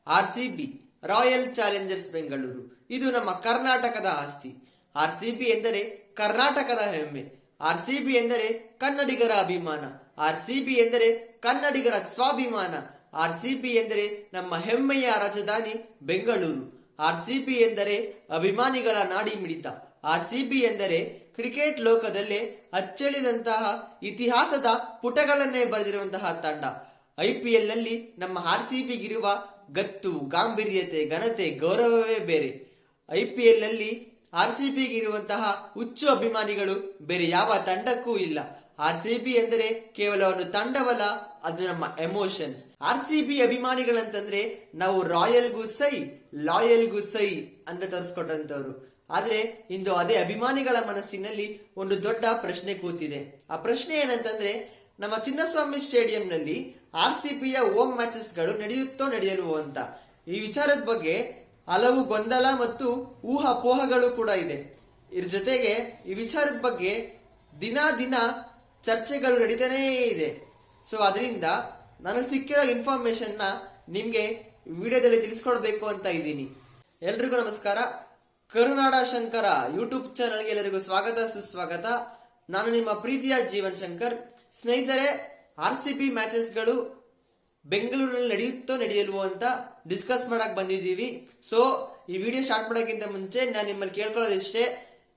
RCB royal Challengers Bengaluru ಇದು ನಮ್ಮ ಕರ್ನಾಟಕದ ಆಸ್ತಿ. ಆರ್ಸಿಬಿ ಎಂದರೆ ಕರ್ನಾಟಕದ ಹೆಮ್ಮೆ. ಆರ್ಸಿಬಿ ಎಂದರೆ ಕನ್ನಡಿಗರ ಅಭಿಮಾನ. ಆರ್ಸಿಬಿ ಎಂದರೆ ಕನ್ನಡಿಗರ ಸ್ವಾಭಿಮಾನ. ಆರ್ಸಿಬಿ ಎಂದರೆ ನಮ್ಮ ಹೆಮ್ಮೆಯ ರಾಜಧಾನಿ ಬೆಂಗಳೂರು. ಆರ್ಸಿಬಿ ಎಂದರೆ ಅಭಿಮಾನಿಗಳ ನಾಡಿ ಮಿಡಿತ. ಆರ್ಸಿಬಿ ಎಂದರೆ ಕ್ರಿಕೆಟ್ ಲೋಕದಲ್ಲೇ ಅಚ್ಚಳಿದಂತಹ ಇತಿಹಾಸದ ಪುಟಗಳನ್ನೇ ಬರೆದಿರುವಂತಹ ತಂಡ. IPL ನಲ್ಲಿ ನಮ್ಮ ಆರ್ಸಿಬಿಗಿರುವ ಗತ್ತು, ಗಾಂಭೀರ್ಯತೆ, ಘನತೆ, ಗೌರವವೇ ಬೇರೆ. IPL ನಲ್ಲಿ ಆರ್ಸಿಬಿಗಿರುವಂತಹ ಹುಚ್ಚು ಅಭಿಮಾನಿಗಳು ಬೇರೆ ಯಾವ ತಂಡಕ್ಕೂ ಇಲ್ಲ. ಆರ್ಸಿಬಿ ಎಂದರೆ ಕೇವಲ ಒಂದು ತಂಡವಲ್ಲ, ಅದು ನಮ್ಮ ಎಮೋಷನ್ಸ್. ಆರ್ಸಿಬಿ ಅಭಿಮಾನಿಗಳಂತಂದ್ರೆ ನಾವು ರಾಯಲ್ಗೂ ಸೈ, ಲಾಯಲ್ಗೂ ಸೈ ಅಂತ ತೋರಿಸ್ಕೊಟ್ಟಂತವ್ರು. ಆದ್ರೆ ಇಂದು ಅದೇ ಅಭಿಮಾನಿಗಳ ಮನಸ್ಸಿನಲ್ಲಿ ಒಂದು ದೊಡ್ಡ ಪ್ರಶ್ನೆ ಕೂತಿದೆ. ಆ ಪ್ರಶ್ನೆ ಏನಂತಂದ್ರೆ, ನಮ್ಮ ಚಿನ್ನಸ್ವಾಮಿ ಸ್ಟೇಡಿಯಂನಲ್ಲಿ ಆರ್ಸಿಬಿಯ ಹೋಮ್ ಮ್ಯಾಚಸ್ ಗಳು ನಡೆಯಲ್ವೋ ಅಂತ. ಈ ವಿಚಾರದ ಬಗ್ಗೆ ಹಲವು ಗೊಂದಲ ಮತ್ತು ಊಹಾಪೋಹಗಳು ಕೂಡ ಇದೆ. ಇದ್ರ ಜೊತೆಗೆ ಈ ವಿಚಾರದ ಬಗ್ಗೆ ದಿನ ಚರ್ಚೆಗಳು ನಡೀತಾನೇ ಇದೆ. ಸೊ ಅದರಿಂದ ನನಗೆ ಸಿಕ್ಕಿರೋ ಇನ್ಫಾರ್ಮೇಶನ್ ನ ನಿಮ್ಗೆ ವಿಡಿಯೋದಲ್ಲಿ ತಿಳಿಸ್ಕೊಡ್ಬೇಕು ಅಂತ ಇದ್ದೀನಿ. ಎಲ್ರಿಗೂ ನಮಸ್ಕಾರ. ಕರುನಾಡ ಶಂಕರ ಯೂಟ್ಯೂಬ್ ಚಾನಲ್ಗೆ ಎಲ್ಲರಿಗೂ ಸ್ವಾಗತ, ಸುಸ್ವಾಗತ. ನಾನು ನಿಮ್ಮ ಪ್ರೀತಿಯ ಜೀವನ್ ಶಂಕರ್. ಸ್ನೇಹಿತರೆ, ಆರ್ಸಿಬಿ ಮ್ಯಾಚಸ್ ಗಳು ಬೆಂಗಳೂರಿನಲ್ಲಿ ನಡೆಯಲ್ವೋ ಅಂತ ಡಿಸ್ಕಸ್ ಮಾಡಕ್ ಬಂದಿದ್ದೀವಿ. ಸೊ ಈ ವಿಡಿಯೋ ಸ್ಟಾರ್ಟ್ ಮಾಡೋಕ್ಕಿಂತ ಮುಂಚೆ ನಾನು ನಿಮ್ಮಲ್ಲಿ ಕೇಳ್ಕೊಳ್ಳೋದಿಷ್ಟೇ,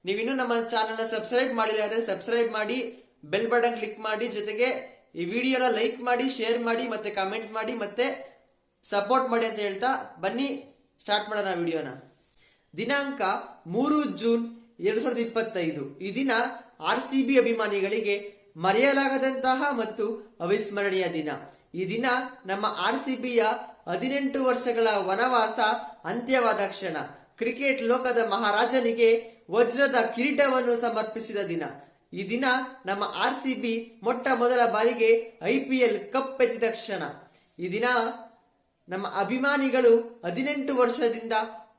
ನೀವಿನ್ನೂ ನಮ್ಮ ಚಾನಲ್ನ ಸಬ್ಸ್ಕ್ರೈಬ್ ಮಾಡಿಲ್ಲ ಅಂದ್ರೆ ಸಬ್ಸ್ಕ್ರೈಬ್ ಮಾಡಿ, ಬೆಲ್ ಬಟನ್ ಕ್ಲಿಕ್ ಮಾಡಿ, ಜೊತೆಗೆ ಈ ವಿಡಿಯೋನ ಲೈಕ್ ಮಾಡಿ, ಶೇರ್ ಮಾಡಿ, ಮತ್ತೆ ಕಮೆಂಟ್ ಮಾಡಿ, ಮತ್ತೆ ಸಪೋರ್ಟ್ ಮಾಡಿ ಅಂತ ಹೇಳ್ತಾ ಬನ್ನಿ ಸ್ಟಾರ್ಟ್ ಮಾಡೋಣ ವಿಡಿಯೋನ. ದಿನಾಂಕ 3 ಜೂನ್ 2025. ಈ ದಿನ ಆರ್ಸಿಬಿ ಅಭಿಮಾನಿಗಳಿಗೆ ಮರೆಯಲಾಗದಂತಹ ಮತ್ತು ಅವಿಸ್ಮರಣೀಯ ದಿನ. ಈ ದಿನ ನಮ್ಮ ಆರ್ಸಿಬಿಯ 18 ವರ್ಷಗಳ ವನವಾಸ ಅಂತ್ಯವಾದ ಕ್ಷಣ. ಕ್ರಿಕೆಟ್ ಲೋಕದ ಮಹಾರಾಜನಿಗೆ ವಜ್ರದ ಕಿರೀಟವನ್ನು ಸಮರ್ಪಿಸಿದ ದಿನ. ಈ ದಿನ ನಮ್ಮ ಆರ್ಸಿಬಿ ಮೊಟ್ಟ ಮೊದಲ ಬಾರಿಗೆ IPL ಕಪ್ ಎತ್ತಿದ ಕ್ಷಣ. ಈ ದಿನ ನಮ್ಮ ಅಭಿಮಾನಿಗಳು 18 ವರ್ಷದಿಂದ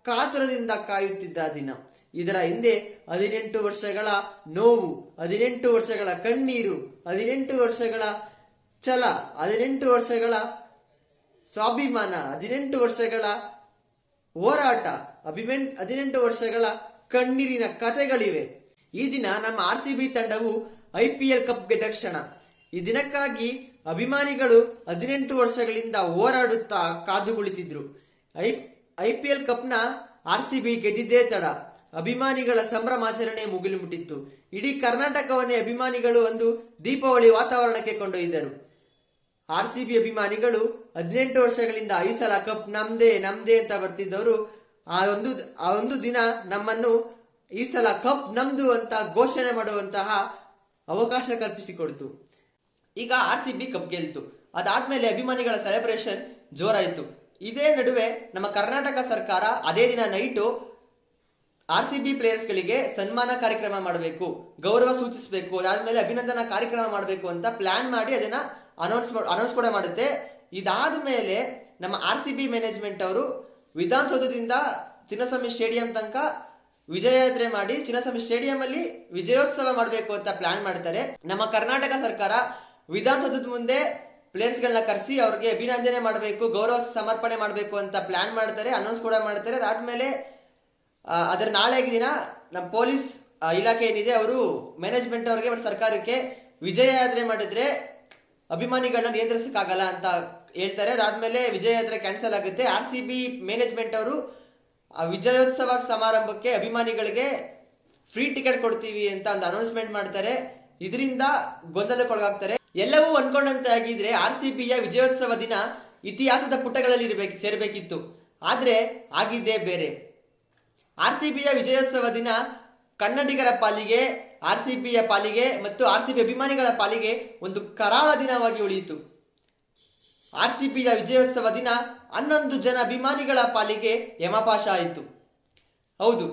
ಕಾತುರದಿಂದ ಕಾಯುತ್ತಿದ್ದ ದಿನ. ಇದರ ಹಿಂದೆ 18 ವರ್ಷಗಳ ನೋವು, 18 ವರ್ಷಗಳ ಕಣ್ಣೀರು, 18 ವರ್ಷಗಳ ಛಲ, 18 ವರ್ಷಗಳ ಸ್ವಾಭಿಮಾನ, 18 ವರ್ಷಗಳ ಹೋರಾಟ, 18 ವರ್ಷಗಳ ಕಣ್ಣೀರಿನ ಕಥೆಗಳಿವೆ. ಈ ದಿನ ನಮ್ಮ ಆರ್ಸಿಬಿ ತಂಡವು IPL ಕಪ್ ಗೆದ್ದ ಕ್ಷಣ. ಈ ದಿನಕ್ಕಾಗಿ ಅಭಿಮಾನಿಗಳು 18 ವರ್ಷಗಳಿಂದ ಹೋರಾಡುತ್ತಾ ಕಾದು ಕುಳಿತಿದ್ರು. IPL ಕಪ್ನ ಆರ್ಸಿಬಿ ಗೆದ್ದಿದ್ದೇ ತಡ. ಅಭಿಮಾನಿಗಳ ಸಂಭ್ರಮಾಚರಣೆ ಮುಗಿಲು ಮುಟ್ಟಿತ್ತು. ಇಡೀ ಕರ್ನಾಟಕವನ್ನೇ ಅಭಿಮಾನಿಗಳು ಒಂದು ದೀಪಾವಳಿ ವಾತಾವರಣಕ್ಕೆ ಕೊಂಡೊಯ್ದರು. ಆರ್ಸಿಬಿ ಅಭಿಮಾನಿಗಳು 18 ವರ್ಷಗಳಿಂದ ಈ ಸಲ ಕಪ್ ನಮ್ದೇ ಅಂತ ಬರ್ತಿದ್ದವರು ಆ ಒಂದು ದಿನ ನಮ್ಮನ್ನು ಈ ಸಲ ಕಪ್ ನಮ್ದು ಅಂತ ಘೋಷಣೆ ಮಾಡುವಂತಹ ಅವಕಾಶ ಕಲ್ಪಿಸಿಕೊಡ್ತು. ಈಗ ಆರ್ಸಿಬಿ ಕಪ್ ಗೆಲ್ತು. ಅದಾದ್ಮೇಲೆ ಅಭಿಮಾನಿಗಳ ಸೆಲೆಬ್ರೇಷನ್ ಜೋರಾಯಿತು. ಇದೇ ನಡುವೆ ನಮ್ಮ ಕರ್ನಾಟಕ ಸರ್ಕಾರ ಅದೇ ದಿನ ನೈಟು ಆರ್ಸಿಬಿ ಪ್ಲೇಯರ್ಸ್ ಗಳಿಗೆ ಸನ್ಮಾನ ಕಾರ್ಯಕ್ರಮ ಮಾಡಬೇಕು, ಗೌರವ ಸೂಚಿಸಬೇಕು, ಅದಾದ್ಮೇಲೆ ಅಭಿನಂದನಾ ಕಾರ್ಯಕ್ರಮ ಮಾಡಬೇಕು ಅಂತ ಪ್ಲಾನ್ ಮಾಡಿ ಅದನ್ನ ಅನೌನ್ಸ್ ಕೂಡ ಮಾಡುತ್ತೆ. ಇದಾದ್ಮೇಲೆ ನಮ್ಮ ಆರ್ಸಿಬಿ ಮ್ಯಾನೇಜ್ಮೆಂಟ್ ಅವರು ವಿಧಾನಸೌಧದಿಂದ ಚಿನ್ನಸ್ವಾಮಿ ಸ್ಟೇಡಿಯಂ ತನಕ ವಿಜಯಯಾತ್ರೆ ಮಾಡಿ ಚಿನ್ನಸ್ವಾಮಿ ಸ್ಟೇಡಿಯಂ ಅಲ್ಲಿ ವಿಜಯೋತ್ಸವ ಮಾಡಬೇಕು ಅಂತ ಪ್ಲಾನ್ ಮಾಡ್ತಾರೆ. ನಮ್ಮ ಕರ್ನಾಟಕ ಸರ್ಕಾರ ವಿಧಾನಸೌಧದ ಮುಂದೆ ಪ್ಲೇಯರ್ಸ್ ಗಳನ್ನ ಕರೆಸಿ ಅವ್ರಿಗೆ ಅಭಿನಂದನೆ ಮಾಡಬೇಕು, ಗೌರವ ಸಮರ್ಪಣೆ ಮಾಡಬೇಕು ಅಂತ ಪ್ಲಾನ್ ಮಾಡ್ತಾರೆ, ಅನೌನ್ಸ್ ಕೂಡ ಮಾಡ್ತಾರೆ. ಅದಾದ್ಮೇಲೆ ಅದರ ನಾಳೆ ದಿನ ನಮ್ಮ ಪೊಲೀಸ್ ಇಲಾಖೆ ಏನಿದೆ ಅವರು ಮ್ಯಾನೇಜ್ಮೆಂಟ್ ಅವ್ರಿಗೆ ಮತ್ತು ಸರ್ಕಾರಕ್ಕೆ ವಿಜಯಯಾತ್ರೆ ಮಾಡಿದ್ರೆ ಅಭಿಮಾನಿಗಳನ್ನ ನಿಯಂತ್ರಿಸಕ್ಕಾಗಲ್ಲ ಅಂತ ಹೇಳ್ತಾರೆ. ಅದಾದ್ಮೇಲೆ ವಿಜಯಯಾತ್ರೆ ಕ್ಯಾನ್ಸಲ್ ಆಗುತ್ತೆ. ಆರ್ಸಿಬಿ ಮ್ಯಾನೇಜ್ಮೆಂಟ್ ಅವರು ವಿಜಯೋತ್ಸವ ಸಮಾರಂಭಕ್ಕೆ ಅಭಿಮಾನಿಗಳಿಗೆ ಫ್ರೀ ಟಿಕೆಟ್ ಕೊಡ್ತೀವಿ ಅಂತ ಒಂದು ಅನೌನ್ಸ್ಮೆಂಟ್ ಮಾಡ್ತಾರೆ. ಇದರಿಂದ ಗೊಂದಲಕ್ಕೊಳಗಾಗ್ತಾರೆ. ಎಲ್ಲವೂ ಅನ್ಕೊಂಡಂತೆ ಆಗಿದ್ರೆ ಆರ್ಸಿಬಿಯ ವಿಜಯೋತ್ಸವ ದಿನ ಇತಿಹಾಸದ ಪುಟಗಳಲ್ಲಿ ಸೇರ್ಬೇಕಿತ್ತು. ಆದ್ರೆ ಆಗಿದ್ದೇ ಬೇರೆ. ಆರ್ಸಿಬಿಯ ವಿಜಯೋತ್ಸವ ದಿನ ಕನ್ನಡಿಗರ ಪಾಲಿಗೆ, ಆರ್ಸಿಬಿಯ ಪಾಲಿಗೆ ಮತ್ತು ಆರ್ಸಿಬಿ ಅಭಿಮಾನಿಗಳ ಪಾಲಿಗೆ ಒಂದು ಕರಾಳ ದಿನವಾಗಿ ಉಳಿಯಿತು. ಆರ್ಸಿಬಿಯ ವಿಜಯೋತ್ಸವ ದಿನ 11 ಜನ ಅಭಿಮಾನಿಗಳ ಪಾಲಿಗೆ ಯಮಪಾಶ ಆಯಿತು. ಹೌದು,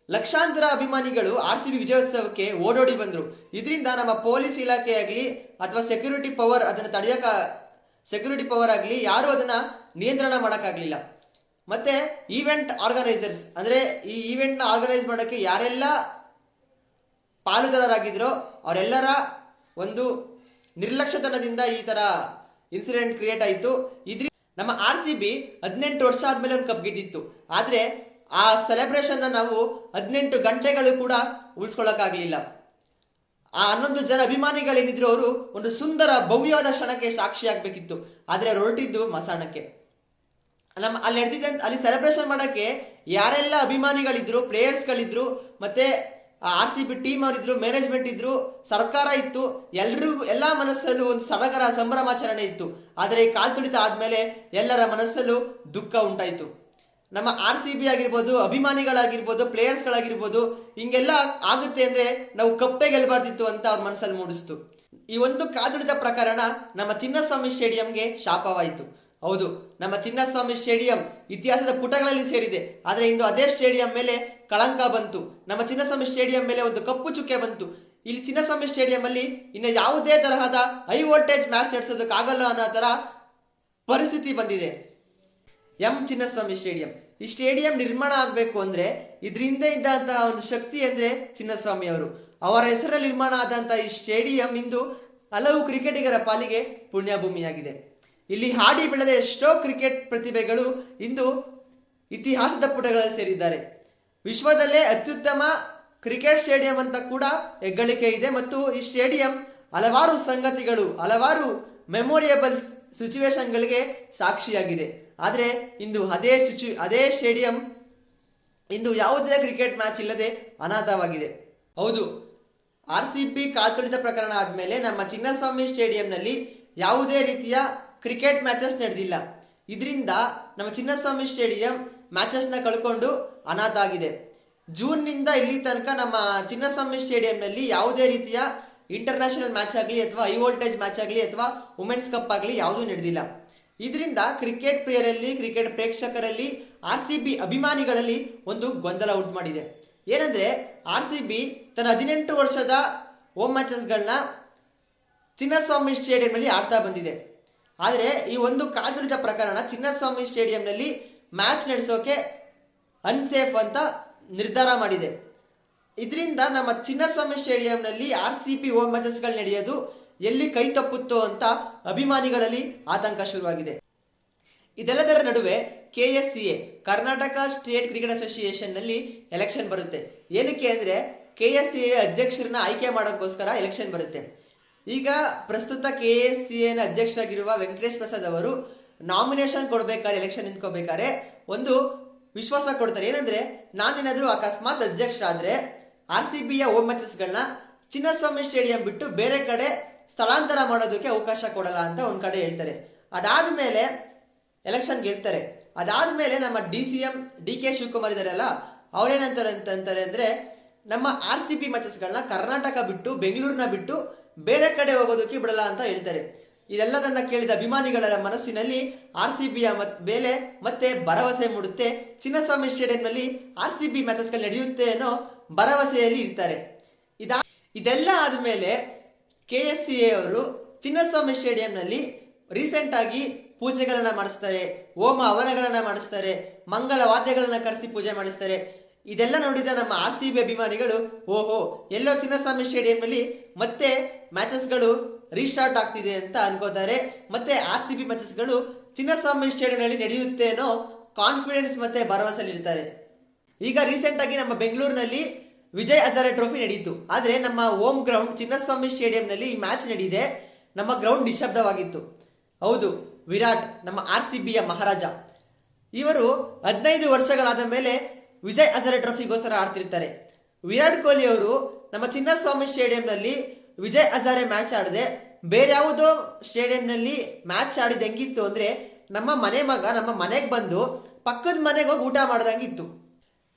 ಲಕ್ಷಾಂತರ ಅಭಿಮಾನಿಗಳು ಆರ್ಸಿಬಿ ವಿಜಯೋತ್ಸವಕ್ಕೆ ಓಡೋಡಿ ಬಂದ್ರು. ಇದರಿಂದ ನಮ್ಮ ಪೊಲೀಸ್ ಇಲಾಖೆ ಆಗ್ಲಿ ಅಥವಾ ಸೆಕ್ಯೂರಿಟಿ ಪವರ್ ಆಗ್ಲಿ ಯಾರು ಅದನ್ನ ನಿಯಂತ್ರಣ ಮಾಡಕ್ಕಾಗ್ಲಿಲ್ಲ. ಮತ್ತೆ ಈವೆಂಟ್ ಆರ್ಗನೈಸರ್ಸ್ ಅಂದ್ರೆ ಈ ಈವೆಂಟ್ ನ ಆರ್ಗನೈಸ್ ಮಾಡಕ್ಕೆ ಯಾರೆಲ್ಲ ಪಾಲುದಾರರಾಗಿದ್ರೋ ಅವರೆಲ್ಲರ ಒಂದು ನಿರ್ಲಕ್ಷ್ಯತನದಿಂದ ಈ ತರ ಇನ್ಸಿಡೆಂಟ್ ಕ್ರಿಯೇಟ್ ಆಯಿತು. ನಮ್ಮ RCB 18 ವರ್ಷ ಆದ್ಮೇಲೆ ಒಂದು ಕಪ್ ಗೆದ್ದಿತ್ತು. ಆದ್ರೆ ಆ ಸೆಲೆಬ್ರೇಷನ್ ನಾವು 18 ಗಂಟೆಗಳು ಕೂಡ ಉಳಿಸ್ಕೊಳ್ಳಕ್ಕಾಗ್ಲಿಲ್ಲ. ಆ 11 ಜನ ಅಭಿಮಾನಿಗಳೇನಿದ್ರು ಅವರು ಒಂದು ಸುಂದರ ಭವ್ಯವಾದ ಕ್ಷಣಕ್ಕೆ ಸಾಕ್ಷಿ ಆಗ್ಬೇಕಿತ್ತು. ಆದ್ರೆ ಅವ್ರು ಹೊರಟಿದ್ದು ಮಸಾಣಕ್ಕೆ. ಅಲ್ಲಿ ಸೆಲೆಬ್ರೇಷನ್ ಮಾಡಕ್ಕೆ ಯಾರೆಲ್ಲ ಅಭಿಮಾನಿಗಳಿದ್ರು, ಪ್ಲೇಯರ್ಸ್ಗಳಿದ್ರು, ಮತ್ತೆ RCB ಟೀಮ್ ಅವರಿದ್ರು, ಮ್ಯಾನೇಜ್ಮೆಂಟ್ ಇದ್ರು, ಸರ್ಕಾರ ಇತ್ತು, ಎಲ್ಲಾ ಮನಸ್ಸಲ್ಲೂ ಒಂದು ಸಡಗರ ಸಂಭ್ರಮಾಚರಣೆ ಇತ್ತು. ಆದರೆ ಈ ಕಾಲ್ ತುಳಿತ ಆದ್ಮೇಲೆ ಎಲ್ಲರ ಮನಸ್ಸಲ್ಲೂ ದುಃಖ ಉಂಟಾಯಿತು. ನಮ್ಮ RCB ಆಗಿರ್ಬೋದು, ಅಭಿಮಾನಿಗಳಾಗಿರ್ಬೋದು, ಪ್ಲೇಯರ್ಸ್ಗಳಾಗಿರ್ಬೋದು, ಹಿಂಗೆಲ್ಲ ಆಗುತ್ತೆ ಅಂದ್ರೆ ನಾವು ಕಪ್ಪೆ ಗೆಲ್ಬಾರ್ದಿತ್ತು ಅಂತ ಅವ್ರ ಮನಸ್ಸಲ್ಲಿ ಮೂಡಿಸ್ತು. ಈ ಒಂದು ಕಾಲ್ ತುಳಿತ ಪ್ರಕರಣ ನಮ್ಮ ಚಿನ್ನಸ್ವಾಮಿ ಸ್ಟೇಡಿಯಂಗೆ ಶಾಪವಾಯಿತು. ಹೌದು, ನಮ್ಮ ಚಿನ್ನಸ್ವಾಮಿ ಸ್ಟೇಡಿಯಂ ಇತಿಹಾಸದ ಪುಟಗಳಲ್ಲಿ ಸೇರಿದೆ. ಆದ್ರೆ ಇಂದು ಅದೇ ಸ್ಟೇಡಿಯಂ ಮೇಲೆ ಕಳಂಕ ಬಂತು. ನಮ್ಮ ಚಿನ್ನಸ್ವಾಮಿ ಸ್ಟೇಡಿಯಂ ಮೇಲೆ ಒಂದು ಕಪ್ಪು ಚುಕ್ಕೆ ಬಂತು. ಇಲ್ಲಿ ಚಿನ್ನಸ್ವಾಮಿ ಸ್ಟೇಡಿಯಂ ಅಲ್ಲಿ ಇನ್ನು ಯಾವುದೇ ತರಹದ ಹೈ ವೋಲ್ಟೇಜ್ ಮ್ಯಾಚ್ ನಡೆಸೋದಕ್ಕಾಗಲ್ಲ ಅನ್ನೋ ತರ ಪರಿಸ್ಥಿತಿ ಬಂದಿದೆ. ಚಿನ್ನಸ್ವಾಮಿ ಸ್ಟೇಡಿಯಂ, ಈ ಸ್ಟೇಡಿಯಂ ನಿರ್ಮಾಣ ಆಗ್ಬೇಕು ಅಂದ್ರೆ ಇದರಿಂದ ಇದ್ದಂತಹ ಒಂದು ಶಕ್ತಿ ಅಂದ್ರೆ ಚಿನ್ನಸ್ವಾಮಿ ಅವರು. ಅವರ ಹೆಸರಲ್ಲಿ ನಿರ್ಮಾಣ ಆದಂತಹ ಈ ಸ್ಟೇಡಿಯಂ ಇಂದು ಹಲವು ಕ್ರಿಕೆಟಿಗರ ಪಾಲಿಗೆ ಪುಣ್ಯಭೂಮಿಯಾಗಿದೆ. ಇಲ್ಲಿ ಹಾಡಿ ಬೆಳೆದ ಎಷ್ಟೋ ಕ್ರಿಕೆಟ್ ಪ್ರತಿಭೆಗಳು ಇಂದು ಇತಿಹಾಸದ ಪುಟಗಳಲ್ಲಿ ಸೇರಿದ್ದಾರೆ. ವಿಶ್ವದಲ್ಲೇ ಅತ್ಯುತ್ತಮ ಕ್ರಿಕೆಟ್ ಸ್ಟೇಡಿಯಂ ಅಂತ ಕೂಡ ಹೆಗ್ಗಳಿಕೆ ಇದೆ. ಮತ್ತು ಈ ಸ್ಟೇಡಿಯಂ ಹಲವಾರು ಸಂಗತಿಗಳು, ಹಲವಾರು ಮೆಮೊರಿಯಬಲ್ ಸಿಚುವೇಶನ್ಗಳಿಗೆ ಸಾಕ್ಷಿಯಾಗಿದೆ. ಆದ್ರೆ ಇಂದು ಅದೇ ಸ್ಟೇಡಿಯಂ ಇಂದು ಯಾವುದೇ ಕ್ರಿಕೆಟ್ ಮ್ಯಾಚ್ ಇಲ್ಲದೆ ಅನಾಥವಾಗಿದೆ. ಹೌದು, RCB ಕಾಲ್ ತುಳಿತ ಪ್ರಕರಣ ಆದ್ಮೇಲೆ ನಮ್ಮ ಚಿನ್ನಸ್ವಾಮಿ ಸ್ಟೇಡಿಯಂನಲ್ಲಿ ಯಾವುದೇ ರೀತಿಯ ಕ್ರಿಕೆಟ್ ಮ್ಯಾಚಸ್ ನಡೆದಿಲ್ಲ. ಇದರಿಂದ ನಮ್ಮ ಚಿನ್ನಸ್ವಾಮಿ ಸ್ಟೇಡಿಯಂ ಮ್ಯಾಚಸ್ ನ ಕಳ್ಕೊಂಡು ಅನಾಥ ಆಗಿದೆ. ಜೂನ್ ನಿಂದ ಇಲ್ಲಿ ತನಕ ನಮ್ಮ ಚಿನ್ನಸ್ವಾಮಿ ಸ್ಟೇಡಿಯಂನಲ್ಲಿ ಯಾವುದೇ ರೀತಿಯ ಇಂಟರ್ನ್ಯಾಷನಲ್ ಮ್ಯಾಚ್ ಆಗಲಿ ಅಥವಾ ಹೈ ವೋಲ್ಟೇಜ್ ಮ್ಯಾಚ್ ಆಗಲಿ ಅಥವಾ ವುಮೆನ್ಸ್ ಕಪ್ ಆಗಲಿ ಯಾವುದೂ ನಡೆದಿಲ್ಲ. ಇದರಿಂದ ಕ್ರಿಕೆಟ್ ಪ್ರಿಯರಲ್ಲಿ, ಕ್ರಿಕೆಟ್ ಪ್ರೇಕ್ಷಕರಲ್ಲಿ, RCB ಅಭಿಮಾನಿಗಳಲ್ಲಿ ಒಂದು ಗೊಂದಲ ಉಂಟು ಮಾಡಿದೆ. ಏನಂದ್ರೆ RCB ತನ್ನ 18 ವರ್ಷದ ಹೋಮ್ ಮ್ಯಾಚಸ್ಗಳನ್ನ ಚಿನ್ನಸ್ವಾಮಿ ಸ್ಟೇಡಿಯಂನಲ್ಲಿ ಆಡ್ತಾ ಬಂದಿದೆ. ಆದ್ರೆ ಈ ಒಂದು ಕಾಲ್ ತುಳಿತ ಪ್ರಕರಣ ಚಿನ್ನಸ್ವಾಮಿ ಸ್ಟೇಡಿಯಂನಲ್ಲಿ ಮ್ಯಾಚ್ ನಡೆಸೋಕೆ ಅನ್ಸೇಫ್ ಅಂತ ನಿರ್ಧಾರ ಮಾಡಿದೆ. ಇದರಿಂದ ನಮ್ಮ ಚಿನ್ನಸ್ವಾಮಿ ಸ್ಟೇಡಿಯಂನಲ್ಲಿ RCB ಹೋಮ್ ಮ್ಯಾಚಸ್ಗಳು ನಡೆಯೋದು ಎಲ್ಲಿ ಕೈ ತಪ್ಪುತ್ತೋ ಅಂತ ಅಭಿಮಾನಿಗಳಲ್ಲಿ ಆತಂಕ ಶುರುವಾಗಿದೆ. ಇದೆಲ್ಲದರ ನಡುವೆ KSCA, Karnataka state cricket association ನಲ್ಲಿ ಎಲೆಕ್ಷನ್ ಬರುತ್ತೆ. ಏನಕ್ಕೆ ಅಂದ್ರೆ KSCA ಅಧ್ಯಕ್ಷರನ್ನ ಆಯ್ಕೆ ಮಾಡೋಕ್ಕೋಸ್ಕರ ಎಲೆಕ್ಷನ್ ಬರುತ್ತೆ. ಈಗ ಪ್ರಸ್ತುತ KSCA ನ ಅಧ್ಯಕ್ಷರಾಗಿರುವ ವೆಂಕಟೇಶ್ ಪ್ರಸಾದ್ ಅವರು ನಾಮಿನೇಷನ್ ಕೊಡ್ಬೇಕಾದ್ರೆ, ಎಲೆಕ್ಷನ್ ನಿಂತ್ಕೋಬೇಕಾದ್ರೆ ಒಂದು ವಿಶ್ವಾಸ ಕೊಡ್ತಾರೆ. ಏನಂದ್ರೆ, ನಾನೇನಾದ್ರೂ ಅಕಸ್ಮಾತ್ ಅಧ್ಯಕ್ಷರಾದ್ರೆ RCB ಯ ಹೋಮ್ ಮ್ಯಾಚಸ್ಗಳನ್ನ ಚಿನ್ನಸ್ವಾಮಿ ಸ್ಟೇಡಿಯಂ ಬಿಟ್ಟು ಬೇರೆ ಕಡೆ ಸ್ಥಳಾಂತರ ಮಾಡೋದಕ್ಕೆ ಅವಕಾಶ ಕೊಡಲ್ಲ ಅಂತ ಒಂದ್ ಕಡೆ ಹೇಳ್ತಾರೆ. ಅದಾದ್ಮೇಲೆ ಎಲೆಕ್ಷನ್ ಗೆಲ್ತಾರೆ. ಅದಾದ್ಮೇಲೆ ನಮ್ಮ DCM DK ಶಿವಕುಮಾರ್ ಇದಾರಲ್ಲ, ಅವ್ರೇನಂತಾರೆ ಅಂತಂತಾರೆ ಅಂದ್ರೆ, ನಮ್ಮ RCB ಮ್ಯಾಚಸ್ಗಳನ್ನ ಕರ್ನಾಟಕ ಬಿಟ್ಟು, ಬೆಂಗಳೂರಿನ ಬಿಟ್ಟು ಬೇರೆ ಕಡೆ ಹೋಗೋದಕ್ಕೆ ಬಿಡಲ್ಲ ಅಂತ ಹೇಳ್ತಾರೆ. ಇದೆಲ್ಲದನ್ನ ಕೇಳಿದ ಅಭಿಮಾನಿಗಳ ಮನಸ್ಸಿನಲ್ಲಿ RCB ಯ ಮೇಲೆ ಮತ್ತೆ ಭರವಸೆ ಮೂಡುತ್ತೆ. ಚಿನ್ನಸ್ವಾಮಿ ಸ್ಟೇಡಿಯಂನಲ್ಲಿ RCB ಮ್ಯಾಚಸ್ಗಳು ನಡೆಯುತ್ತೆ ಅನ್ನೋ ಭರವಸೆಯಲ್ಲಿ ಇರ್ತಾರೆ. ಇದೆಲ್ಲ ಆದ್ಮೇಲೆ KSCA ಅವರು ಚಿನ್ನಸ್ವಾಮಿ ಸ್ಟೇಡಿಯಂನಲ್ಲಿ ರೀಸೆಂಟ್ ಆಗಿ ಪೂಜೆಗಳನ್ನ ಮಾಡಿಸ್ತಾರೆ, ಹೋಮ ಹವನಗಳನ್ನ ಮಾಡಿಸ್ತಾರೆ, ಮಂಗಲ ವಾದ್ಯಗಳನ್ನ ಕರೆಸಿ ಪೂಜೆ ಮಾಡಿಸ್ತಾರೆ. ಇದೆಲ್ಲ ನೋಡಿದ ನಮ್ಮ RCB ಅಭಿಮಾನಿಗಳು, ಓಹೋ, ಎಲ್ಲೋ ಚಿನ್ನಸ್ವಾಮಿ ಸ್ಟೇಡಿಯಂನಲ್ಲಿ ಮತ್ತೆ ಮ್ಯಾಚಸ್ಗಳು ರೀಸ್ಟಾರ್ಟ್ ಆಗ್ತಿದೆ ಅಂತ ಅನ್ಕೋತಾರೆ. ಮತ್ತೆ RCB ಮ್ಯಾಚಸ್ಗಳು ಚಿನ್ನಸ್ವಾಮಿ ಸ್ಟೇಡಿಯಂನಲ್ಲಿ ನಡೆಯುತ್ತೆ ಅನ್ನೋ ಕಾನ್ಫಿಡೆನ್ಸ್ ಮತ್ತೆ ಭರವಸೆಯಲ್ಲಿ ಇರ್ತಾರೆ. ಈಗ ರೀಸೆಂಟ್ ಆಗಿ ನಮ್ಮ ಬೆಂಗಳೂರಿನಲ್ಲಿ ವಿಜಯ್ ಹಜಾರೆ ಟ್ರೋಫಿ ನಡೆಯಿತು. ಆದ್ರೆ ನಮ್ಮ ಹೋಮ್ ಗ್ರೌಂಡ್ ಚಿನ್ನಸ್ವಾಮಿ ಸ್ಟೇಡಿಯಂನಲ್ಲಿ ಈ ಮ್ಯಾಚ್ ನಡೆದಿದೆ. ನಮ್ಮ ಗ್ರೌಂಡ್ ನಿಶಬ್ದವಾಗಿತ್ತು. ಹೌದು, ವಿರಾಟ್ ನಮ್ಮ RCB ಯ ಮಹಾರಾಜ, ಇವರು 15 ವರ್ಷಗಳಾದ ಮೇಲೆ ವಿಜಯ್ ಹಜಾರೆ ಟ್ರೋಫಿಗೋಸ್ಕರ ಆಡ್ತಿರ್ತಾರೆ. ವಿರಾಟ್ ಕೊಹ್ಲಿ ಅವರು ನಮ್ಮ ಚಿನ್ನಸ್ವಾಮಿ ಸ್ಟೇಡಿಯಂನಲ್ಲಿ ವಿಜಯ್ ಹಜಾರೆ ಮ್ಯಾಚ್ ಆಡದೆ ಬೇರೆ ಯಾವುದೋ ಸ್ಟೇಡಿಯಂನಲ್ಲಿ ಮ್ಯಾಚ್ ಆಡಿದ ಹೆಂಗಿತ್ತು ಅಂದ್ರೆ, ನಮ್ಮ ಮನೆ ಮಗ ನಮ್ಮ ಮನೆಗೆ ಬಂದು ಪಕ್ಕದ ಮನೆಗೆ ಹೋಗಿ ಊಟ ಮಾಡ್ದಂಗಿತ್ತು.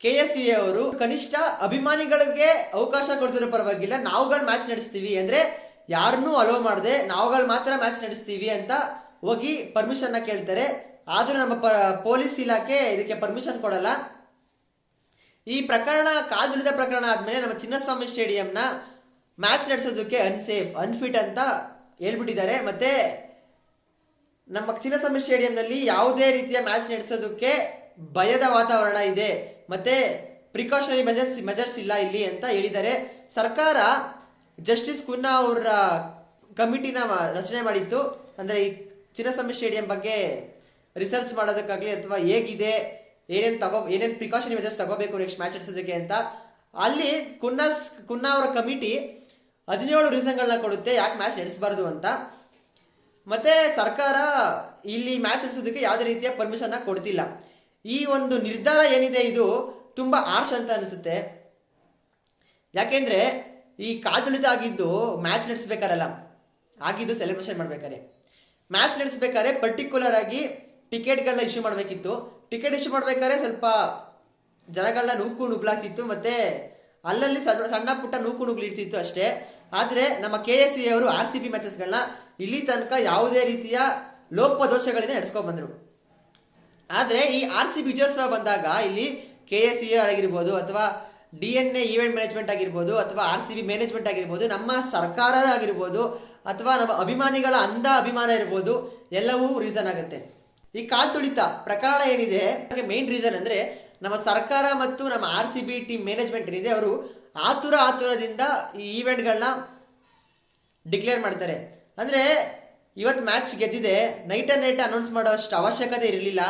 KSCA ಅವರು ಕನಿಷ್ಠ ಅಭಿಮಾನಿಗಳಿಗೆ ಅವಕಾಶ ಕೊಡ್ತಿರೋ ಪರವಾಗಿಲ್ಲ, ನಾವುಗಳು ಮ್ಯಾಚ್ ನಡೆಸ್ತೀವಿ ಅಂದ್ರೆ ಯಾರನ್ನೂ ಅಲೋ ಮಾಡದೆ ನಾವುಗಳು ಮಾತ್ರ ಮ್ಯಾಚ್ ನಡೆಸ್ತೀವಿ ಅಂತ ಹೋಗಿ ಪರ್ಮಿಷನ್ ಕೇಳ್ತಾರೆ. ಆದ್ರೂ ನಮ್ಮ ಪೊಲೀಸ್ ಇಲಾಖೆ ಇದಕ್ಕೆ ಪರ್ಮಿಷನ್ ಕೊಡಲ್ಲ. ಈ ಪ್ರಕರಣ, ಕಾಲ್ ತುಳಿತ ಪ್ರಕರಣ ಆದ್ಮೇಲೆ ನಮ್ಮ ಚಿನ್ನಸ್ವಾಮಿ ಸ್ಟೇಡಿಯಂನ ಮ್ಯಾಚ್ ನಡೆಸೋದಕ್ಕೆ ಅನ್ಸೇಫ್, ಅನ್ಫಿಟ್ ಅಂತ ಹೇಳ್ಬಿಟ್ಟಿದ್ದಾರೆ. ಮತ್ತೆ ನಮ್ಮ ಚಿನ್ನಸ್ವಾಮಿ ಸ್ಟೇಡಿಯಂನಲ್ಲಿ ಯಾವುದೇ ರೀತಿಯ ಮ್ಯಾಚ್ ನಡೆಸೋದಕ್ಕೆ ಭಯದ ವಾತಾವರಣ ಇದೆ, ಮತ್ತೆ ಪ್ರಿಕಾಷನರಿ ಮೆಜರ್ಸ್ ಇಲ್ಲ ಇಲ್ಲಿ ಅಂತ ಹೇಳಿದ್ದಾರೆ. ಸರ್ಕಾರ ಜಸ್ಟಿಸ್ ಕುನ್ನಾ ಅವರ ಕಮಿಟಿನ ರಚನೆ ಮಾಡಿತ್ತು. ಅಂದ್ರೆ ಈ ಚಿನ್ನಸ್ವಾಮಿ ಸ್ಟೇಡಿಯಂ ಬಗ್ಗೆ ರಿಸರ್ಚ್ ಮಾಡೋದಕ್ಕಾಗ್ಲಿ ಅಥವಾ ಹೇಗಿದೆ ಏನೇನ್ ಪ್ರಿಕಾಷನ್ ಮೆಜರ್ಸ್ ತಗೋಬೇಕು ನೆಕ್ಸ್ಟ್ ಮ್ಯಾಚ್ ನಡೆಸೋದಕ್ಕೆ ಅಂತ. ಅಲ್ಲಿ ಕುನ್ನಾ ಅವರ ಕಮಿಟಿ 17 ರೀಸನ್ಗಳನ್ನ ಕೊಡುತ್ತೆ ಯಾಕೆ ಮ್ಯಾಚ್ ನಡೆಸಬಾರ್ದು ಅಂತ. ಮತ್ತೆ ಸರ್ಕಾರ ಇಲ್ಲಿ ಮ್ಯಾಚ್ ನಡೆಸೋದಕ್ಕೆ ಯಾವುದೇ ರೀತಿಯ ಪರ್ಮಿಷನ್ ಕೊಡ್ತಿಲ್ಲ. ಈ ಒಂದು ನಿರ್ಧಾರ ಏನಿದೆ ಇದು ತುಂಬಾ ಆರ್ಷ್ ಅಂತ ಅನಿಸುತ್ತೆ. ಯಾಕೆಂದ್ರೆ ಈ ಕಾತುಳಿತ ಆಗಿದ್ದು ಮ್ಯಾಚ್ ನಡೆಸ್ಬೇಕಾರಲ್ಲ, ಆಗಿದ್ದು ಸೆಲೆಬ್ರೇಷನ್ ಮಾಡ್ಬೇಕಾರೆ. ಮ್ಯಾಚ್ ನಡೆಸ್ಬೇಕಾದ್ರೆ ಪರ್ಟಿಕ್ಯುಲರ್ ಆಗಿ ಟಿಕೆಟ್ಗಳನ್ನ ಇಶ್ಯೂ ಮಾಡ್ಬೇಕಿತ್ತು. ಟಿಕೆಟ್ ಇಶ್ಯೂ ಮಾಡ್ಬೇಕಾದ್ರೆ ಸ್ವಲ್ಪ ಜನಗಳನ್ನ ನುಗ್ಲಾಗ್ತಿತ್ತು, ಮತ್ತೆ ಅಲ್ಲಲ್ಲಿ ಸಣ್ಣ ಪುಟ್ಟ ನುಗ್ಲಿರ್ತಿತ್ತು ಅಷ್ಟೇ. ಆದ್ರೆ ನಮ್ಮ KSE ಅವರು RCB ಮ್ಯಾಚಸ್ಗಳನ್ನ ಇಲ್ಲಿ ತನಕ ಯಾವುದೇ ರೀತಿಯ ಲೋಪದೋಷಗಳಿಂದ ನಡೆಸ್ಕೊಂಡ್ ಬಂದ್ರು. ಆದ್ರೆ ಈ RCB ವಿಜಯೋತ್ಸವ ಬಂದಾಗ ಇಲ್ಲಿ KSE ಆಗಿರ್ಬೋದು ಅಥವಾ DNA ಈವೆಂಟ್ ಮ್ಯಾನೇಜ್ಮೆಂಟ್ ಆಗಿರ್ಬೋದು ಅಥವಾ RCB ಮ್ಯಾನೇಜ್ಮೆಂಟ್ ಆಗಿರ್ಬೋದು, ನಮ್ಮ ಸರ್ಕಾರ ಆಗಿರ್ಬೋದು ಅಥವಾ ನಮ್ಮ ಅಭಿಮಾನಿಗಳ ಅಭಿಮಾನ ಇರ್ಬೋದು, ಎಲ್ಲವೂ ರೀಸನ್ ಆಗುತ್ತೆ. ಈ ಕಾಲ್ತುಳಿತ ಪ್ರಕರಣ ಏನಿದೆ ಮೇನ್ ರೀಸನ್ ಅಂದ್ರೆ ನಮ್ಮ ಸರ್ಕಾರ ಮತ್ತು ನಮ್ಮ RCB ಟೀಮ್ ಮ್ಯಾನೇಜ್ಮೆಂಟ್ ಏನಿದೆ ಅವರು ಆತುರದಿಂದ ಈ ಈವೆಂಟ್ಗಳನ್ನ ಡಿಕ್ಲೇರ್ ಮಾಡ್ತಾರೆ. ಅಂದ್ರೆ ಇವತ್ತು ಮ್ಯಾಚ್ ಗೆದ್ದಿದೆ, ನೈಟ್ ಅನೌನ್ಸ್ ಮಾಡೋ ಅಷ್ಟು ಅವಶ್ಯಕತೆ ಇರಲಿಲ್ಲ.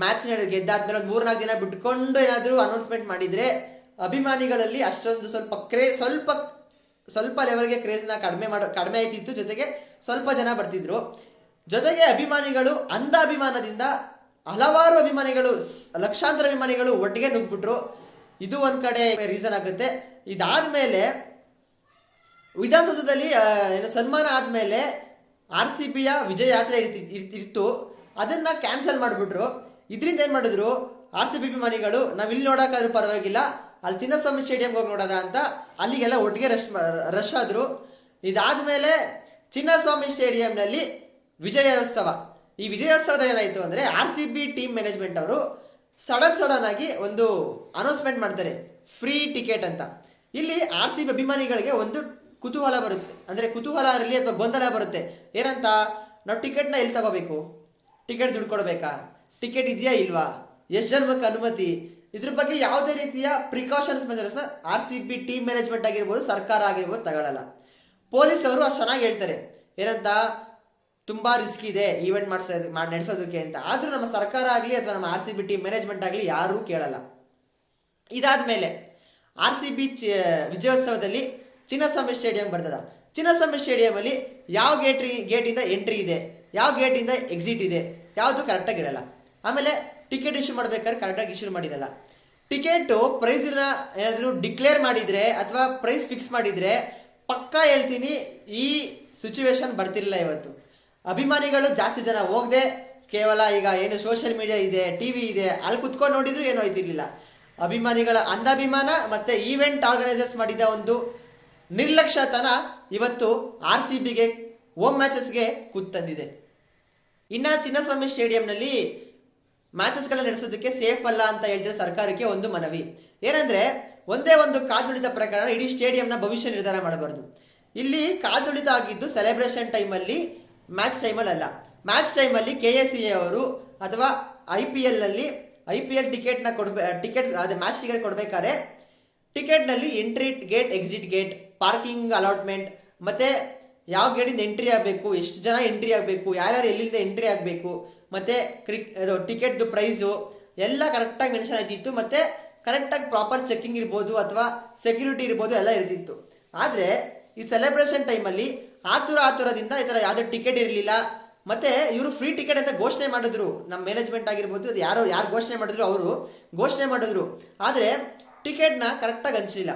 ಮ್ಯಾಚ್ ಗೆದ್ದಾದ್ಮೇಲೆ ಒಂದು 3-4 ದಿನ ಬಿಟ್ಕೊಂಡು ಏನಾದ್ರು ಅನೌನ್ಸ್ಮೆಂಟ್ ಮಾಡಿದ್ರೆ ಅಭಿಮಾನಿಗಳಲ್ಲಿ ಅಷ್ಟೊಂದು ಸ್ವಲ್ಪ ಲೆವೆಲ್ಗೆ ಕ್ರೇಜ್ನ ಕಡಿಮೆ ಆಯ್ತಿತ್ತು. ಜೊತೆಗೆ ಸ್ವಲ್ಪ ಜನ ಬರ್ತಿದ್ರು. ಜೊತೆಗೆ ಅಭಿಮಾನಿಗಳು ಅಭಿಮಾನದಿಂದ ಹಲವಾರು ಅಭಿಮಾನಿಗಳು, ಲಕ್ಷಾಂತರ ಅಭಿಮಾನಿಗಳು ಒಟ್ಟಿಗೆ ನುಗ್ಬಿಟ್ರು. ಇದು ಒಂದ್ ಕಡೆ ರೀಸನ್ ಆಗುತ್ತೆ. ಇದಾದ್ಮೇಲೆ ವಿಧಾನಸೌಧದಲ್ಲಿ ಸನ್ಮಾನ ಆದ್ಮೇಲೆ RCBಯ ವಿಜಯ ಯಾತ್ರೆ ಇತ್ತು, ಅದನ್ನ ಕ್ಯಾನ್ಸಲ್ ಮಾಡ್ಬಿಟ್ರು. ಇದರಿಂದ ಏನ್ ಮಾಡಿದ್ರು RCB ಅಭಿಮಾನಿಗಳು, ನಾವ್ ಇಲ್ಲಿ ನೋಡಕ್ಕಾದ್ರೂ ಪರವಾಗಿಲ್ಲ, ಅಲ್ಲಿ ಚಿನ್ನಸ್ವಾಮಿ ಸ್ಟೇಡಿಯಂಗೆ ಹೋಗಿ ನೋಡೋದ ಅಂತ ಅಲ್ಲಿಗೆಲ್ಲ ಒಟ್ಟಿಗೆ ರಶ್ ಆದ್ರು. ಇದಾದ್ಮೇಲೆ ಚಿನ್ನಸ್ವಾಮಿ ಸ್ಟೇಡಿಯಂನಲ್ಲಿ ವಿಜಯೋತ್ಸವ. ಈ ವಿಜಯೋತ್ಸವದಲ್ಲಿ ಏನಾಯ್ತು ಅಂದ್ರೆ RCB ಟೀಮ್ ಮ್ಯಾನೇಜ್ಮೆಂಟ್ ಅವರು ಸಡನ್ ಆಗಿ ಒಂದು ಅನೌನ್ಸ್ಮೆಂಟ್ ಮಾಡ್ತಾರೆ, ಫ್ರೀ ಟಿಕೆಟ್ ಅಂತ. ಇಲ್ಲಿ RCB ಅಭಿಮಾನಿಗಳಿಗೆ ಒಂದು ಕುತೂಹಲ ಬರುತ್ತೆ, ಅಂದ್ರೆ ಕುತೂಹಲ ಇರಲಿ ಅಥವಾ ಗೊಂದಲ ಬರುತ್ತೆ. ಏನಂತ, ನಾವು ಟಿಕೆಟ್ನ ಎಲ್ಲಿ ತಗೋಬೇಕು, ಟಿಕೆಟ್ ದುಡ್ಡು ಕೊಡ್ಬೇಕಾ, ಟಿಕೆಟ್ ಇದೆಯಾ ಇಲ್ವಾ, ಎಷ್ಟು ಜನಕ್ಕೆ ಅನುಮತಿ, ಇದ್ರ ಬಗ್ಗೆ ಯಾವುದೇ ರೀತಿಯ precautions measures RCB team management ಆಗಿರ್ಬೋದು, ಸರ್ಕಾರ ಆಗಿರ್ಬೋದು ತಗೊಳ್ಳಲ್ಲ. ಪೊಲೀಸ್ ಅವರು ಅಷ್ಟು ಚೆನ್ನಾಗಿ ಹೇಳ್ತಾರೆ, ಏನಂತ, ತುಂಬಾ ರಿಸ್ಕ್ ಇದೆ ಈವೆಂಟ್ ನಡೆಸೋದಕ್ಕೆ ಅಂತ. ಆದ್ರೂ ನಮ್ಮ ಸರ್ಕಾರ ಆಗ್ಲಿ ಅಥವಾ ನಮ್ಮ RCB ಟೀಮ್ ಮ್ಯಾನೇಜ್ಮೆಂಟ್ ಆಗ್ಲಿ ಯಾರೂ ಕೇಳಲ್ಲ. ಇದಾದ್ಮೇಲೆ RCB ವಿಜಯೋತ್ಸವದಲ್ಲಿ ಚಿನ್ನಸ್ವಾಮಿ ಸ್ಟೇಡಿಯಂ ಬರ್ತದ. ಚಿನ್ನಸ್ವಾಮಿ ಸ್ಟೇಡಿಯಂ ಅಲ್ಲಿ ಯಾವ ಗೇಟ್ ಇಂದ ಎಂಟ್ರಿ ಇದೆ, ಯಾವ ಗೇಟ್ ಇಂದ ಎಕ್ಸಿಟ್ ಇದೆ, ಯಾವುದು ಕರೆಕ್ಟಾಗಿ ಇರಲ್ಲ. ಆಮೇಲೆ ಟಿಕೆಟ್ ಇಶ್ಯೂ ಮಾಡ್ಬೇಕಾದ್ರೆ ಕರೆಕ್ಟಾಗಿ ಇಶ್ಯೂ ಮಾಡಿರಲ್ಲ. ಟಿಕೆಟ್ ಪ್ರೈಸ್ ಏನಾದ್ರು ಡಿಕ್ಲೇರ್ ಮಾಡಿದ್ರೆ ಅಥವಾ ಪ್ರೈಸ್ ಫಿಕ್ಸ್ ಮಾಡಿದ್ರೆ ಪಕ್ಕಾ ಹೇಳ್ತೀನಿ ಈ ಸಿಚುವೇಶನ್ ಬರ್ತಿರ್ಲಿಲ್ಲ. ಇವತ್ತು ಅಭಿಮಾನಿಗಳು ಜಾಸ್ತಿ ಜನ ಹೋಗದೆ ಕೇವಲ ಈಗ ಏನು ಸೋಷಿಯಲ್ ಮೀಡಿಯಾ ಇದೆ, ಟಿವಿ ಇದೆ, ಅಲ್ಲಿ ಕುತ್ಕೊಂಡು ನೋಡಿದ್ರು ಏನೂ ಆಯ್ತಿರ್ಲಿಲ್ಲ. ಅಭಿಮಾನಿಗಳ ಅಭಿಮಾನ ಮತ್ತೆ ಈವೆಂಟ್ ಆರ್ಗನೈಸರ್ಸ್ ಮಾಡಿದ ಒಂದು ನಿರ್ಲಕ್ಷ್ಯತನ ಇವತ್ತು RCBಗೆ ಹೋಮ್ ಮ್ಯಾಚಸ್ಗೆ ಕೂತಂದಿದೆ. ಇನ್ನ ಚಿನ್ನಸ್ವಾಮಿ ಸ್ಟೇಡಿಯಂನಲ್ಲಿ ಮ್ಯಾಚಸ್ಗಳನ್ನ ನಡೆಸೋದಕ್ಕೆ ಸೇಫ್ ಅಲ್ಲ ಅಂತ ಹೇಳಿದ್ರೆ ಸರ್ಕಾರಕ್ಕೆ ಒಂದು ಮನವಿ ಏನಂದ್ರೆ, ಒಂದೇ ಒಂದು ಕಾಲ್ತುಳಿತ ಪ್ರಕರಣ ಇಡೀ ಸ್ಟೇಡಿಯಂನ ಭವಿಷ್ಯ ನಿರ್ಧಾರ ಮಾಡಬಾರದು. ಇಲ್ಲಿ ಕಾಲ್ತುಳಿತ ಆಗಿದ್ದು ಸೆಲೆಬ್ರೇಷನ್ ಟೈಮಲ್ಲಿ, ಮ್ಯಾಚ್ ಟೈಮಲ್ಲಿ ಅಲ್ಲ. ಮ್ಯಾಚ್ ಟೈಮಲ್ಲಿ KSE ಅವರು ಅಥವಾ IPL ಟಿಕೆಟ್ನ ಟಿಕೆಟ್ ಮ್ಯಾಚ್ ಟಿಕೆಟ್ ಕೊಡ್ಬೇಕಾದ್ರೆ ಟಿಕೆಟ್ ನಲ್ಲಿ entry gate, exit gate, parking allotment, ಮತ್ತೆ ಯಾವ ಗೇಟಿಂದ ಎಂಟ್ರಿ ಆಗಬೇಕು, ಎಷ್ಟು ಜನ ಎಂಟ್ರಿ ಆಗಬೇಕು, ಯಾರ್ಯಾರು ಎಲ್ಲಿಂದ ಎಂಟ್ರಿ ಆಗಬೇಕು, ಮತ್ತೆ ಟಿಕೆಟ್ ಪ್ರೈಸು ಎಲ್ಲ ಕರೆಕ್ಟಾಗಿ ಮೆನ್ಷನ್ ಆಯ್ತಿತ್ತು. ಮತ್ತೆ ಕರೆಕ್ಟಾಗಿ ಪ್ರಾಪರ್ ಚೆಕಿಂಗ್ ಇರ್ಬೋದು ಅಥವಾ ಸೆಕ್ಯೂರಿಟಿ ಇರ್ಬೋದು ಎಲ್ಲ ಇರ್ತಿತ್ತು. ಆದ್ರೆ ಈ ಸೆಲೆಬ್ರೇಷನ್ ಟೈಮಲ್ಲಿ ಆತುರದಿಂದ ಈ ತರ ಯಾವ್ದು ಟಿಕೆಟ್ ಇರಲಿಲ್ಲ. ಮತ್ತೆ ಇವರು ಫ್ರೀ ಟಿಕೆಟ್ ಅಂತ ಘೋಷಣೆ ಮಾಡಿದ್ರು, ನಮ್ಮ ಮ್ಯಾನೇಜ್ಮೆಂಟ್ ಆಗಿರ್ಬೋದು, ಯಾರು ಘೋಷಣೆ ಮಾಡಿದ್ರು ಅವರು ಘೋಷಣೆ ಮಾಡಿದ್ರು. ಆದ್ರೆ ಟಿಕೆಟ್ನ ಕರೆಕ್ಟಾಗಿ ಹಂಚಲಿಲ್ಲ.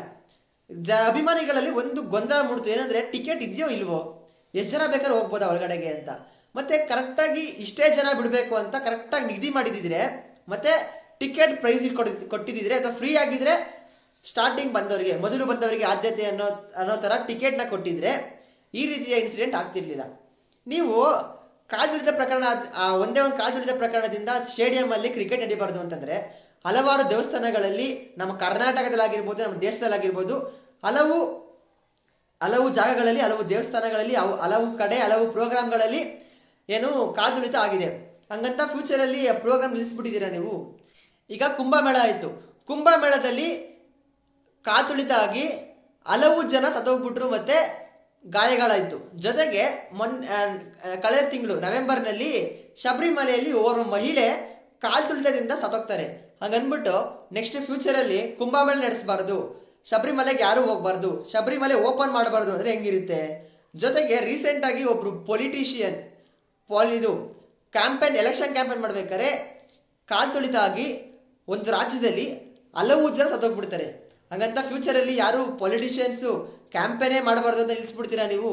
ಅಭಿಮಾನಿಗಳಲ್ಲಿ ಒಂದು ಗೊಂದಲ ಮೂಡ್ತು, ಏನಂದ್ರೆ ಟಿಕೆಟ್ ಇದೆಯೋ ಇಲ್ವೋ, ಎಷ್ಟು ಜನ ಬೇಕಾದ್ರೂ ಹೋಗ್ಬೋದಾ ಒಳಗಡೆಗೆ ಅಂತ. ಮತ್ತೆ ಕರೆಕ್ಟಾಗಿ ಇಷ್ಟೇ ಜನ ಬಿಡಬೇಕು ಅಂತ ಕರೆಕ್ಟಾಗಿ ನಿಗದಿ ಮಾಡಿದಿದ್ರೆ, ಮತ್ತೆ ಟಿಕೆಟ್ ಪ್ರೈಸ್ ಕೊಟ್ಟಿದ್ರೆ ಅಥವಾ ಫ್ರೀ ಆಗಿದ್ರೆ ಸ್ಟಾರ್ಟಿಂಗ್ ಮೊದಲು ಬಂದವರಿಗೆ ಆದ್ಯತೆ ಅನ್ನೋ ತರ ಟಿಕೆಟ್ನ ಕೊಟ್ಟಿದ್ರೆ ಈ ರೀತಿಯ ಇನ್ಸಿಡೆಂಟ್ ಆಗ್ತಿರ್ಲಿಲ್ಲ. ನೀವು ಕಾಲ್ತುಳಿತ ಪ್ರಕರಣ, ಒಂದೇ ಒಂದು ಕಾಲ್ತುಳಿತ ಪ್ರಕರಣದಿಂದ ಸ್ಟೇಡಿಯಂ ಅಲ್ಲಿ ಕ್ರಿಕೆಟ್ ನಡೀಬಾರ್ದು ಅಂತಂದ್ರೆ ಹಲವಾರು ದೇವಸ್ಥಾನಗಳಲ್ಲಿ, ನಮ್ಮ ಕರ್ನಾಟಕದಲ್ಲಾಗಿರ್ಬೋದು, ನಮ್ಮ ದೇಶದಲ್ಲಾಗಿರ್ಬೋದು, ಹಲವು ಜಾಗಗಳಲ್ಲಿ, ಹಲವು ದೇವಸ್ಥಾನಗಳಲ್ಲಿ, ಹಲವು ಕಡೆ, ಹಲವು ಪ್ರೋಗ್ರಾಮ್ಗಳಲ್ಲಿ ಏನು ಕಾಲ್ತುಳಿತ ಆಗಿದೆ. ಹಂಗಂತ ಫ್ಯೂಚರ್ ಅಲ್ಲಿ ಪ್ರೋಗ್ರಾಮ್ ನಿಲ್ಲಿಸ್ಬಿಟ್ಟಿದ್ದೀರಾ ನೀವು. ಈಗ ಕುಂಭಮೇಳ ಆಯ್ತು, ಕುಂಭಮೇಳದಲ್ಲಿ ಕಾಲ್ತುಳಿತ ಆಗಿ ಹಲವು ಜನ ಸತ್ತೋಗ್ಬಿಟ್ರು, ಮತ್ತೆ ಗಾಯಗಳಾಯ್ತು. ಜೊತೆಗೆ ಕಳೆದ ತಿಂಗಳು ನವೆಂಬರ್ನಲ್ಲಿ ಶಬರಿಮಲೆಯಲ್ಲಿ ಓರ್ವ ಮಹಿಳೆ ಕಾಲ್ತುಳಿತದಿಂದ ಸತ್ತೋಗ್ತಾರೆ. ಹಾಗನ್ಬಿಟ್ಟು ನೆಕ್ಸ್ಟ್ ಫ್ಯೂಚರ್ ಅಲ್ಲಿ ಕುಂಭಮೇಳ ನಡೆಸಬಾರ್ದು, ಶಬರಿಮಲೆಗೆ ಯಾರು ಹೋಗ್ಬಾರ್ದು, ಶಬರಿಮಲೆ ಓಪನ್ ಮಾಡಬಾರ್ದು ಅಂದ್ರೆ ಹೆಂಗಿರುತ್ತೆ? ಜೊತೆಗೆ ರೀಸೆಂಟ್ ಆಗಿ ಒಬ್ರು ಪೊಲಿಟಿಷಿಯನ್ ಇದು ಎಲೆಕ್ಷನ್ ಕ್ಯಾಂಪೇನ್ ಮಾಡ್ಬೇಕಾದ್ರೆ ಕಾಲ್ತುಳಿತ ಆಗಿ ಒಂದು ರಾಜ್ಯದಲ್ಲಿ ಹಲವು ಜನ ಸತ್ತೋಗ್ಬಿಡ್ತಾರೆ. ಹಾಗಂತ ಫ್ಯೂಚರ್ ಅಲ್ಲಿ ಯಾರು ಪೊಲಿಟಿಷಿಯನ್ಸ್ ಕ್ಯಾಂಪೇನೇ ಮಾಡಬಾರ್ದು ಅಂತ ನಿಲ್ಲಿಸ್ಬಿಡ್ತೀರಾ ನೀವು?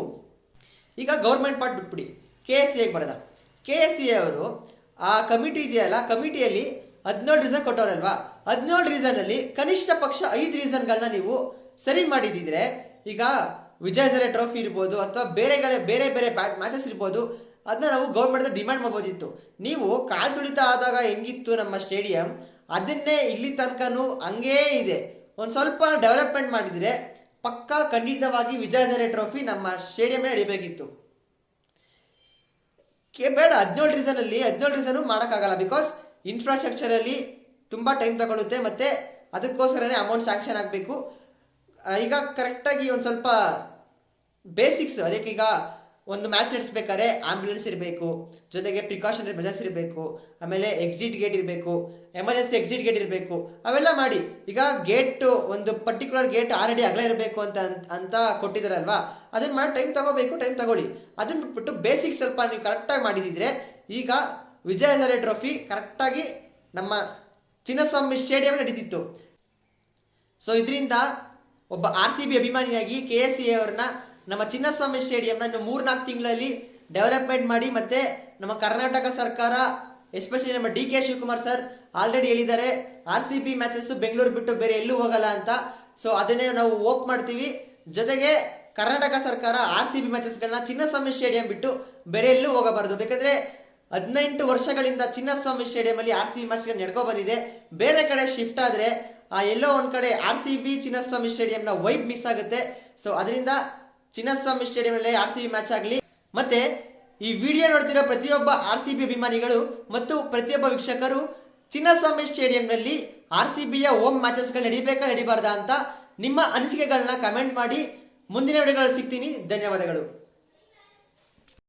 ಈಗ ಗೌರ್ಮೆಂಟ್ ಪಾರ್ಟ್ ಬಿಟ್ಬಿಡಿ, KSCA ಬರೋದ. KSCA ಅವರು ಆ ಕಮಿಟಿ ಇದೆಯಲ್ಲ, ಕಮಿಟಿಯಲ್ಲಿ 17 ರೀಸನ್ ಕೊಟ್ಟವರಲ್ವಾ, 17 ರೀಸನ್ ಅಲ್ಲಿ ಕನಿಷ್ಠ ಪಕ್ಷ 5 ರೀಸನ್ಗಳನ್ನ ನೀವು ಸರಿ ಮಾಡಿದಿದ್ರೆ, ಈಗ ವಿಜಯ್ ಹಜಾರೆ ಟ್ರೋಫಿ ಇರ್ಬೋದು ಅಥವಾ ಬೇರೆ ಬೇರೆ ಮ್ಯಾಚಸ್ ಇರ್ಬೋದು, ಅದನ್ನ ನಾವು ಗೌರ್ಮೆಂಟ್ ಡಿಮ್ಯಾಂಡ್ ಮಾಡ್ಬೋದಿತ್ತು. ನೀವು ಕಾಲ್ತುಳಿತ ಆದಾಗ ಹೆಂಗಿತ್ತು ನಮ್ಮ ಸ್ಟೇಡಿಯಂ, ಅದನ್ನೇ ಇಲ್ಲಿ ತನಕನೂ ಹಂಗೇ ಇದೆ. ಒಂದ್ ಸ್ವಲ್ಪ ಡೆವಲಪ್ಮೆಂಟ್ ಮಾಡಿದ್ರೆ ಪಕ್ಕಾ ಖಂಡಿತವಾಗಿ ವಿಜಯ್ ಹಜಾರೆ ಟ್ರೋಫಿ ನಮ್ಮ ಸ್ಟೇಡಿಯಂ ನಡಿಬೇಕಿತ್ತು. ಬೇಡ 17 ರೀಸನ್ ಮಾಡೋಕ್ಕಾಗಲ್ಲ, ಬಿಕಾಸ್ ಇನ್ಫ್ರಾಸ್ಟ್ರಕ್ಚರ್ ಅಲ್ಲಿ ತುಂಬಾ ಟೈಮ್ ತಗೊಳುತ್ತೆ, ಮತ್ತೆ ಅದಕ್ಕೋಸ್ಕರನೇ ಅಮೌಂಟ್ ಸ್ಯಾಂಕ್ಷನ್ ಆಗಬೇಕು. ಈಗ ಕರೆಕ್ಟಾಗಿ ಒಂದು ಸ್ವಲ್ಪ ಬೇಸಿಕ್ಸ್, ಅದಕ್ಕೆ ಈಗ ಒಂದು ಮ್ಯಾಚ್ ನಡೆಸ್ಬೇಕಾದ್ರೆ ಆಂಬ್ಯುಲೆನ್ಸ್ ಇರಬೇಕು, ಜೊತೆಗೆ ಪ್ರಿಕಾಷನರಿ ಮೆಜರ್ಸ್ ಇರಬೇಕು, ಆಮೇಲೆ ಎಕ್ಸಿಟ್ ಗೇಟ್ ಇರಬೇಕು, ಎಮರ್ಜೆನ್ಸಿ ಎಕ್ಸಿಟ್ ಗೇಟ್ ಇರಬೇಕು, ಅವೆಲ್ಲ ಮಾಡಿ. ಈಗ ಗೇಟ್ ಒಂದು ಪರ್ಟಿಕ್ಯುಲರ್ ಗೇಟ್ 6 ಅಡಿ ಅಗಲ ಇರಬೇಕು ಅಂತ ಕೊಟ್ಟಿದ್ದಾರಲ್ವಾ, ಅದನ್ನ ಮಾಡಿ ಟೈಮ್ ತಗೊಳ್ಳಿ. ಅದನ್ನ ಬಿಟ್ಬಿಟ್ಟು ಬೇಸಿಕ್ ಸ್ವಲ್ಪ ನೀವು ಕರೆಕ್ಟಾಗಿ ಮಾಡಿದಿದ್ರೆ ಈಗ ವಿಜಯ್ ಹಜಾರೆ ಟ್ರೋಫಿ ಕರೆಕ್ಟಾಗಿ ನಮ್ಮ ಚಿನ್ನಸ್ವಾಮಿ ಸ್ಟೇಡಿಯಂ ನಡೀತಿತ್ತು. ಸೊ ಇದರಿಂದ ಒಬ್ಬ RCB ಅಭಿಮಾನಿಯಾಗಿ KSCA ಅವ್ರನ್ನ ನಮ್ಮ ಚಿನ್ನಸ್ವಾಮಿ ಸ್ಟೇಡಿಯಂನ ಇನ್ನು 3-4 ತಿಂಗಳಲ್ಲಿ ಡೆವಲಪ್ಮೆಂಟ್ ಮಾಡಿ, ಮತ್ತೆ ನಮ್ಮ ಕರ್ನಾಟಕ ಸರ್ಕಾರ ಎಸ್ಪೆಷಲಿ ನಮ್ಮ DK ಶಿವಕುಮಾರ್ ಸರ್ ಆಲ್ರೆಡಿ ಹೇಳಿದ್ದಾರೆ RCB ಮ್ಯಾಚಸ್ ಬೆಂಗಳೂರು ಬಿಟ್ಟು ಬೇರೆ ಎಲ್ಲೂ ಹೋಗಲ್ಲ ಅಂತ. ಸೊ ಅದನ್ನೇ ನಾವು ಹೋಪ್ ಮಾಡ್ತೀವಿ. ಜೊತೆಗೆ ಕರ್ನಾಟಕ ಸರ್ಕಾರ RCB ಮ್ಯಾಚಸ್ಗಳನ್ನ ಚಿನ್ನಸ್ವಾಮಿ ಸ್ಟೇಡಿಯಂ ಬಿಟ್ಟು ಬೇರೆ ಎಲ್ಲೂ ಹೋಗಬಾರದು. ಬೇಕಂದ್ರೆ 18 ವರ್ಷಗಳಿಂದ ಚಿನ್ನಸ್ವಾಮಿ ಸ್ಟೇಡಿಯಂ ಅಲ್ಲಿ RCB ಮ್ಯಾಚ್ಗಳು ನಡ್ಕೊ ಬಂದಿದೆ. ಬೇರೆ ಕಡೆ ಶಿಫ್ಟ್ ಆದ್ರೆ ಎಲ್ಲೋ ಒಂದ್ ಕಡೆ RCB ಚಿನ್ನಸ್ವಾಮಿ ಸ್ಟೇಡಿಯಂನ ವೈಬ್ ಮಿಸ್ ಆಗುತ್ತೆ. ಸೊ ಅದರಿಂದ ಚಿನ್ನಸ್ವಾಮಿ ಸ್ಟೇಡಿಯಂ ಅಲ್ಲಿ RCB ಮ್ಯಾಚ್ ಆಗಲಿ. ಮತ್ತೆ ಈ ವಿಡಿಯೋ ನೋಡ್ತಿರೋ ಪ್ರತಿಯೊಬ್ಬ RCB ಅಭಿಮಾನಿಗಳು ಮತ್ತು ಪ್ರತಿಯೊಬ್ಬ ವೀಕ್ಷಕರು ಚಿನ್ನಸ್ವಾಮಿ ಸ್ಟೇಡಿಯಂನಲ್ಲಿ RCBಯ ಹೋಮ್ ಮ್ಯಾಚಸ್ಗಳು ನಡಿಬೇಕಾ ನಡಿಬಾರ್ದಾ ಅಂತ ನಿಮ್ಮ ಅನಿಸಿಕೆಗಳನ್ನ ಕಮೆಂಟ್ ಮಾಡಿ. ಮುಂದಿನ ವಿಡಿಯೋಗಳಲ್ಲಿ ಸಿಗ್ತೀನಿ. ಧನ್ಯವಾದಗಳು.